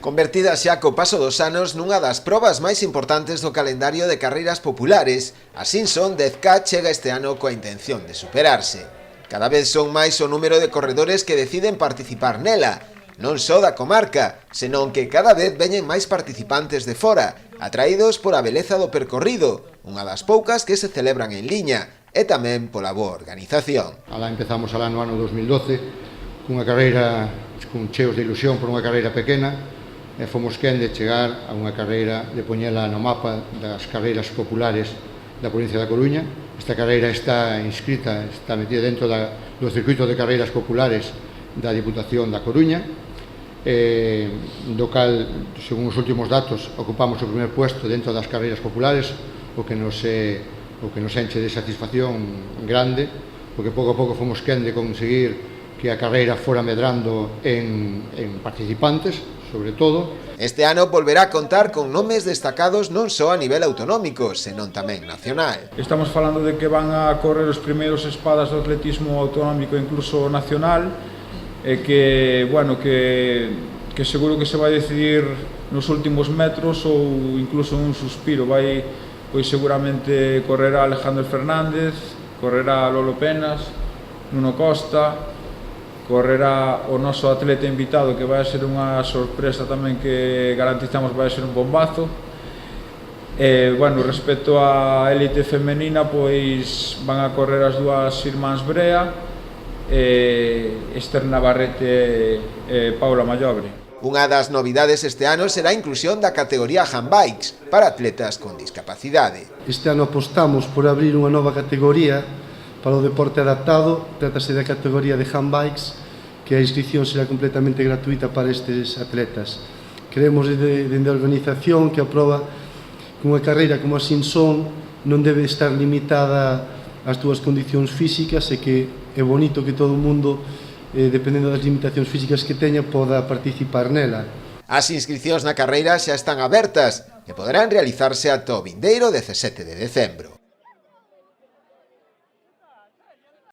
Convertida xa co paso dos anos nunha das probas máis importantes do calendario de carreiras populares, a Simpson 10K chega este ano coa intención de superarse. Cada vez son máis o número de corredores que deciden participar nela, non só da comarca, senón que cada vez veñen máis participantes de fora, atraídos por a beleza do percorrido, unha das poucas que se celebran en liña, e tamén pola boa organización. Alá empezamos alá no ano 2012, cunha carreira con cheos de ilusión por unha carreira pequena, e fomos quen de chegar a unha carreira, de poñela no mapa das carreiras populares da provincia da Coruña. Esta carreira está inscrita, está metida dentro do circuito de carreiras populares da Diputación da Coruña, do cal, según os últimos datos, ocupamos o primer puesto dentro das carreiras populares, o que nos enche de satisfacción grande, porque pouco a pouco fomos quen de conseguir que a carreira fora medrando en participantes, sobre todo. Este ano volverá a contar con nomes destacados non só a nivel autonómico, senón tamén nacional. Estamos falando de que van a correr os primeiros espadas do atletismo autonómico e incluso nacional, e que, bueno, que seguro que se vai decidir nos últimos metros ou incluso en un suspiro. Pois seguramente correrá Alejandro Fernández, correrá Lolo Penas, Nuno Costa, correrá o noso atleta invitado, que vai ser unha sorpresa tamén que garantizamos vai ser un bombazo. Bueno, respecto á élite femenina, pois van a correr as dúas irmáns Brea, Esther Navarrete e Paula Mallobre. Unha das novidades este ano será a inclusión da categoría handbikes para atletas con discapacidade. Este ano apostamos por abrir unha nova categoría para o deporte adaptado. Trátase da categoría de handbikes, que a inscripción será completamente gratuita para estes atletas. Creemos dende a organización que a proba cunha carreira como a Simpson non debe estar limitada ás túas condicións físicas, e que é bonito que todo o mundo, dependendo das limitacións físicas que teña, poda participar nela. As inscricións na carreira xa están abertas e poderán realizarse ata o vindeiro 17 de decembro.